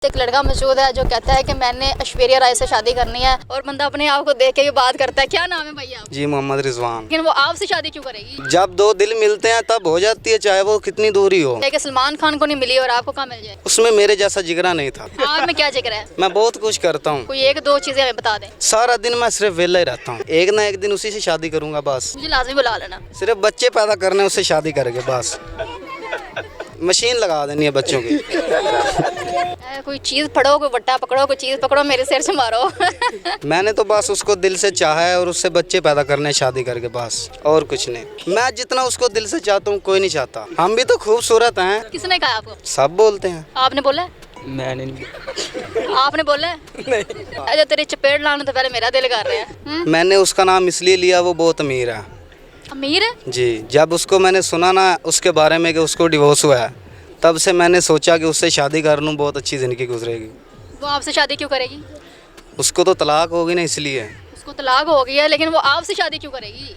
एक लड़का मौजूद है जो कहता है कि मैंने ऐश्वर्या राय से शादी करनी है और बंदा अपने आप को देख के भी बात करता है। क्या नाम है भैया? जी मोहम्मद रिजवान। लेकिन वो आपसे शादी क्यों करेगी? जब दो दिल मिलते हैं तब हो जाती है, चाहे वो कितनी दूरी हो। कि सलमान खान को नहीं मिली और आपको कहाँ मिल जाए? उसमें मेरे जैसा जिगरा नहीं था। आप में क्या जिक्र है? मैं बहुत कुछ करता हूँ। कोई एक दो चीजें हमें बता दें। सारा दिन मैं सिर्फ वेला ही रहता हूँ। एक ना एक दिन उसी से शादी करूंगा बस। मुझे लाजमी बुला लेना। सिर्फ बच्चे पैदा करने उससे शादी करके बस। मशीन लगा देनी है बच्चों की। कोई चीज़ पढ़ो, कोई बट्टा पकड़ो, कोई चीज़ पकड़ो, मेरे सिर से मारो। मैंने तो बस उसको दिल से चाहा है और उससे बच्चे पैदा करने शादी करके बस, और कुछ नहीं। मैं जितना उसको दिल से चाहता हूँ कोई नहीं चाहता। हम भी तो खूबसूरत हैं। किसने कहा आपको? सब बोलते हैं। आपने बोला है? मैंने नहीं। आपने बोला है? नहीं। अच्छा, तेरी चपेट लाने तो पहले मेरा दिल कर रहे हैं। मैंने उसका नाम इसलिए लिया, वो बहुत अमीर है। अमीर है? जी, जब उसको मैंने सुना ना उसके बारे में कि उसको डिवोर्स हुआ है, तब से मैंने सोचा कि उससे शादी कर लूँ, बहुत अच्छी ज़िंदगी गुजरेगी। वो आपसे शादी क्यों करेगी? उसको तो तलाक होगी ना, इसलिए। उसको तलाक हो गई है, लेकिन वो आपसे शादी क्यों करेगी?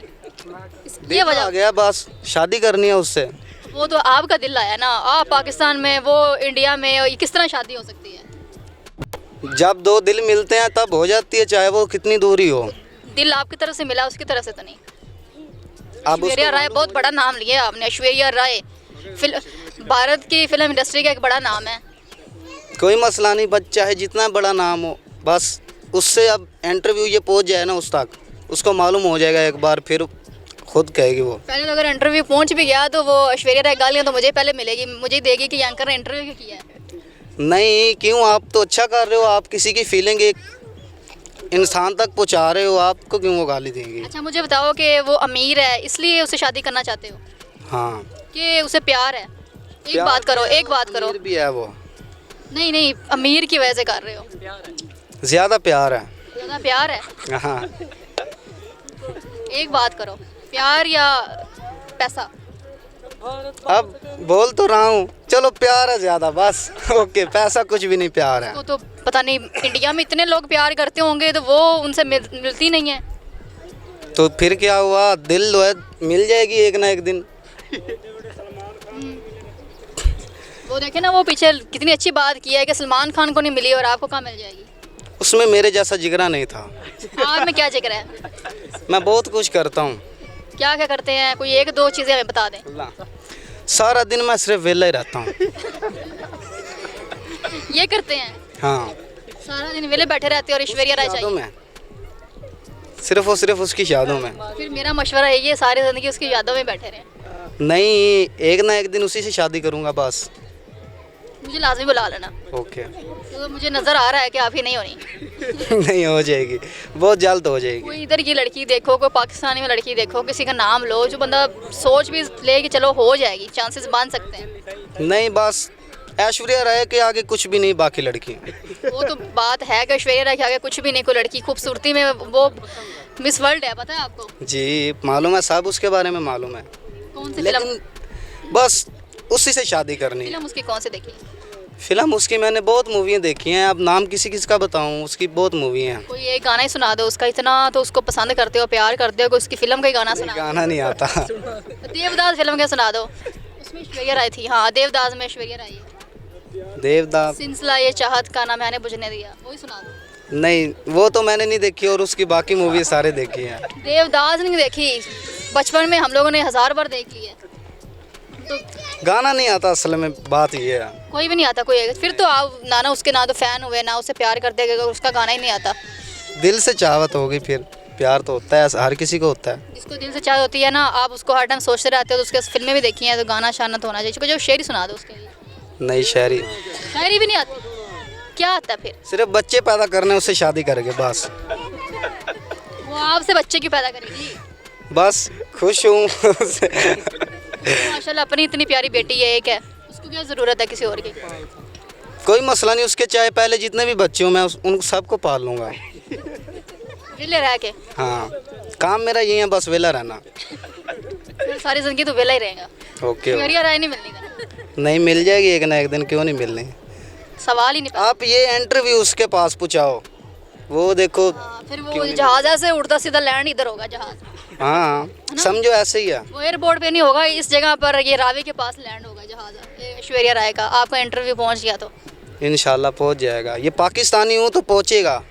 ये आ वजह? गया बस, शादी करनी है उससे। वो तो आपका दिल आया ना, आप पाकिस्तान में, वो इंडिया में, और ये किस तरह शादी हो सकती है? जब दो दिल मिलते हैं तब हो जाती है, चाहे वो कितनी दूरी हो। दिल आपकी तरफ से मिला, उसकी तरफ से तो नहीं। अब ऐश्वर्या राय, बहुत बड़ा नाम लिया आपने। ऐश्वर्या राय भारत की फिल्म इंडस्ट्री का एक बड़ा नाम है। कोई मसला नहीं, बच्चा है जितना बड़ा नाम हो, बस उससे अब इंटरव्यू ये पहुंच जाए ना उस तक, उसको मालूम हो जाएगा एक बार, फिर खुद कहेगी वो। पहले तो अगर इंटरव्यू पहुंच भी गया तो वो ऐश्वर्या राय गालियाँ तो मुझे पहले मिलेगी, मुझे देगी कि एंकर ने इंटरव्यू क्यों किया है। नहीं, क्यों? आप तो अच्छा कर रहे हो, आप किसी की फीलिंग एक इंसान तक पहुंचा रहे हो, आपको क्यों वो गाली देंगी? अच्छा, मुझे बताओ कि वो अमीर है इसलिए उससे शादी करना चाहते हो हाँ, कि उसे प्यार है? एक बात करो, एक बात करो। अमीर भी है वो। नहीं नहीं, अमीर की वजह से कर रहे हो? ज़्यादा प्यार है। ज़्यादा प्यार है? हाँ, एक बात करो, प्यार या पैसा? अब बोल तो रहा हूँ, चलो प्यार है ज़्यादा बस। ओके, पैसा कुछ भी नहीं, प्यार है। तो पता नहीं, इंडिया में इतने लोग प्यार करते होंगे तो वो उनसे मिलती नहीं है। तो फिर क्या हुआ, दिल है, मिल जाएगी एक ना एक दिन। वो देखे ना, वो पीछे कितनी अच्छी बात की है कि सलमान खान को नहीं मिली और आपको कहाँ मिल जाएगी? उसमें मेरे जैसा जिगरा नहीं था। आप में क्या जिक्र है? मैं बहुत कुछ करता हूँ। क्या क्या करते हैं? कोई एक दो चीज़ें हमें बता दें। सारा दिन मैं सिर्फ वेला ही रहता हूँ। ये करते हैं? हाँ, सारा दिन वेले बैठे रहते हैं और ऐश्वर्या राय यादों चाहिए? में, सिर्फ और सिर्फ उसकी यादों में। फिर मेरा मशवरा है ये, सारी ज़िंदगी उसकी यादों में बैठे रहें। नहीं, एक ना एक दिन उसी से शादी करूँगा बस। मुझे लाजमी बुला लेना। ओके। तो मुझे नज़र आ रहा है कि आप ही नहीं होनी। नहीं, हो जाएगी, बहुत जल्द हो जाएगी। कोई इधर की लड़की देखो, कोई पाकिस्तानी में लड़की देखो, किसी का नाम लो जो बंदा सोच भी ले कि चलो हो जाएगी, चांसेस बन सकते हैं। नहीं, बस ऐश्वर्या राय के आगे कुछ भी नहीं, बाकी लड़की। वो तो बात है कि ऐश्वर्या राय के आगे कुछ भी नहीं, कोई लड़की खूबसूरती में वो मिस वर्ल्ड है, पता है आपको? जी मालूम है, सब उसके बारे में मालूम है। कौन सी फिल्म? लेकिन बस उसी से शादी करनी है। फिल्म उसकी कौन सी देखी? फिल्म उसकी मैंने बहुत मूवियाँ देखी हैं, अब नाम किसी किस का बताऊँ, उसकी बहुत मूवी हैं। कोई एक गाना ही सुना दो उसका, इतना तो उसको पसंद करते हो, प्यार करते हो, कोई उसकी फिल्म का ही गाना सुना गाना नहीं आता। दो। देवदास फिल्म का सुना दो, उसमें ऐश्वर्या राय थी। हाँ, देवदास में ऐश्वर्या राय है। देवदास सिलसिला ये चाहत का ना मैंने बुझने दिया, वही सुना दो। नहीं, वो तो मैंने नहीं देखी, और उसकी बाकी मूवी सारे देखी हैं। देवदास नहीं देखी? बचपन में हम लोगों ने 1000 बार देख ली है। तो गाना नहीं आता, असल में बात ये है। कोई भी नहीं आता कोई? फिर तो आप ना उसके ना तो फैन हुए, ना उससे प्यार करते, उसका गाना ही नहीं आता। दिल से चाहत होगी, फिर प्यार तो होता है, हर किसी को होता है। जिसको दिल से चाह होती है ना, आप उसको हर टाइम सोचते रहते हो, तो उसके फिल्में भी देखी हैं, तो गाना शाना तो होना चाहिए। इसको जो शेर सुना दो उसके लिए। नई शायरी शायरी भी नहीं आती? क्या आता फिर? सिर्फ बच्चे पैदा करने उससे शादी करके बस। वो आपसे बच्चे क्यों पैदा करेगी? बस खुश हूँ। माशाल्लाह, अपनी इतनी प्यारी बेटी है, एक है, उसको क्या ज़रूरत है किसी और की? कोई मसला नहीं, उसके चाहे पहले जितने भी बच्चे हो मैं उन सबको पाल लूँगा। वेले रह के? हाँ, काम मेरा यही है, बस वेला रहना। सारी ज़िंदगी तो वेला ही रहेगा। ओके। ऐश्वर्या राय नहीं मिलनी का? नहीं, मिल जाएगी एक ना एक दिन, क्यों नहीं मिलनी। सवाल ही नहीं। आप ये इंटरव्यू उसके पास पूछाओ, वो देखो। फिर वो जहाज ऐसे उड़ता सीधा लैंड इधर होगा जहाज। हाँ, समझो ऐसे ही है। वो एयरपोर्ट पे नहीं होगा, इस जगह पर ये रावी के पास लैंड होगा जहाज, ऐश्वर्या राय का। आपका इंटरव्यू पहुंच गया तो इंशाल्लाह पहुंच जाएगा। ये पाकिस्तानी हूँ तो पहुंचेगा।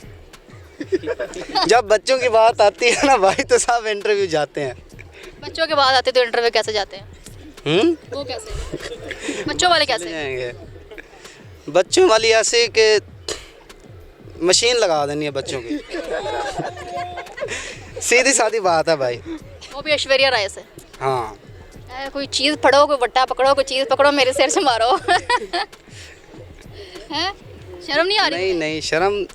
जब बच्चों की बात आती है ना भाई तो सब इंटरव्यू जाते हैं। बच्चों के बाद आते तो इंटरव्यू कैसे जाते हैं? वो कैसे? बच्चों वाले कैसे? जाएंगे बच्चों वाली ऐसे कि मशीन लगा देनी है बच्चों की। सीधी सादी बात है भाई। वो भी ऐश्वर्या राय से। हाँ कोई चीज़ पढ़ो, कोई वट्टा पकड़ो, कोई चीज़ पकड़ो, मेरे सिर से मारो। हैं? शर्म नहीं आ रही? नहीं नहीं शर्म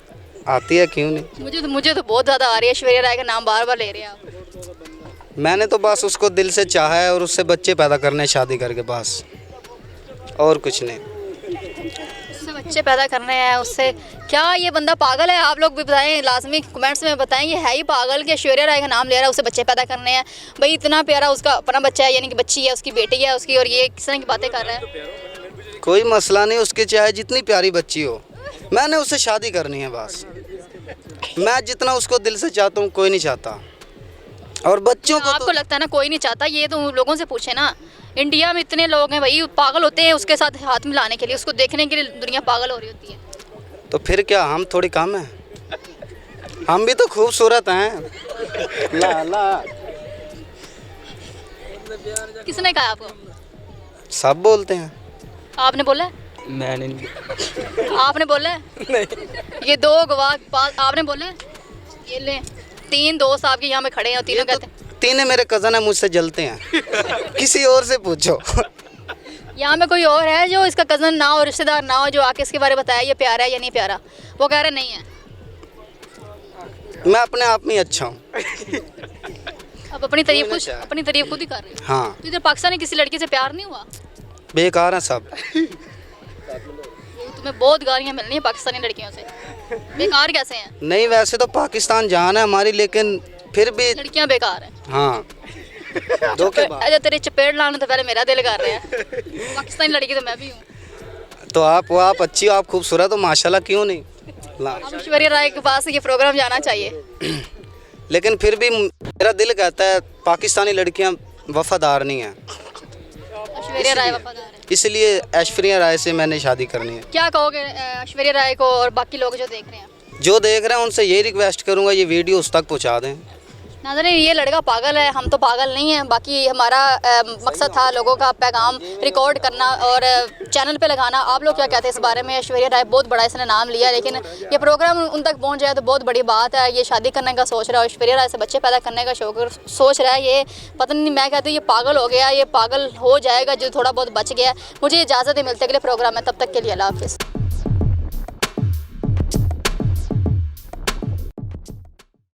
आती है, क्यों नहीं। मुझे तो बहुत ज़्यादा आ रही है। ऐश्वर्या राय का नाम बार बार ले रहे हैं आप। मैंने तो बस उसको दिल से चाहा है और उससे बच्चे पैदा करने हैं शादी करके, बस और कुछ नहीं। उससे बच्चे पैदा करने हैं उससे। क्या ये बंदा पागल है? आप लोग भी बताएं, लाजमी कमेंट्स में बताएं, ये है ही पागल कि ऐश्वर्या राय का नाम ले रहा है, उससे बच्चे पैदा करने हैं। भाई इतना प्यारा उसका अपना बच्चा है, यानी कि बच्ची है, उसकी बेटी है उसकी, और ये किस तरह की बातें कर रहा है? कोई मसला नहीं, उसके चाहे जितनी प्यारी बच्ची हो, मैंने उससे शादी करनी है बस। मैं जितना उसको दिल से चाहता हूँ कोई नहीं चाहता। और बच्चों को आपको लगता है ना कोई नहीं चाहता? ये तो लोगों से पूछे ना। इंडिया में इतने लोग हैं भाई, पागल होते हैं उसके साथ हाथ मिलाने के लिए, उसको देखने के लिए दुनिया पागल हो रही होती है। तो फिर क्या हम थोड़ी कम हैं? हम भी तो खूबसूरत हैं। ला ला किसने कहा आपको? सब बोलते हैं। आपने बोला है? मैंने नहीं आपने बोला है? ये दो गवाह आपने बोला है? ये ले 3 दोस्त आपके यहाँ पे खड़े हैं और तीनों कहते हैं। तीन मेरे कज़न है, मुझसे जलते हैं। किसी और से पूछो। यहाँ में कोई और है जो इसका कज़न ना हो, रिश्तेदार ना हो, जो आके इसके बारे में बताया ये प्यारा है या नहीं प्यारा? वो कह रहे नहीं है। मैं अपने आप में ही अच्छा हूँ। अब अपनी तारीफ खुद ही कर रहे हो। हाँ तो इधर पाकिस्तान में किसी लड़की से प्यार नहीं हुआ? बेकार हैं सब। तुम्हें बहुत गालियाँ मिलनी है पाकिस्तानी लड़कियों से। बेकार कैसे हैं? नहीं वैसे तो पाकिस्तान जान है हमारी, लेकिन फिर भी लड़कियाँ बेकार हैं। हाँ धोखेबाज। अरे तेरे चपेट लाने तो पहले मेरा दिल कर रहे हैं। पाकिस्तानी लड़की तो मैं भी हूँ। तो आप अच्छी हो, आप खूबसूरत हो माशाल्लाह, क्यों नहीं। ला अब ऐश्वर्या राय के पास ये प्रोग्राम जाना चाहिए। लेकिन फिर भी मेरा दिल कहता है पाकिस्तानी लड़कियां वफादार नहीं हैं, ऐश्वर्या राय वफादार है। इसलिए ऐश्वर्या राय से मैंने शादी करनी है। क्या कहोगे ऐश्वर्या राय को और बाकी लोग जो देख रहे हैं? जो देख रहे हैं उनसे यही रिक्वेस्ट करूंगा ये वीडियो उस तक पहुंचा दें। नाज़रीन ये लड़का पागल है, हम तो पागल नहीं हैं। बाकी हमारा मकसद था लोगों का पैगाम रिकॉर्ड करना और चैनल पे लगाना। आप लोग क्या कहते हैं इस बारे में? ऐश्वर्या राय बहुत बड़ा इसने नाम लिया, लेकिन ये प्रोग्राम उन तक पहुंच जाए तो बहुत बड़ी बात है। ये शादी करने का सोच रहा है, ऐश्वर्या राय से बच्चे पैदा करने का सोच रहा है। ये पता नहीं, मैं कहती हूँ ये पागल हो गया, ये पागल हो जाएगा जो थोड़ा बहुत बच गया। मुझे इजाज़त ही मिलते अगले प्रोग्राम में, तब तक के लिए अल्लाह हाफ़िज़।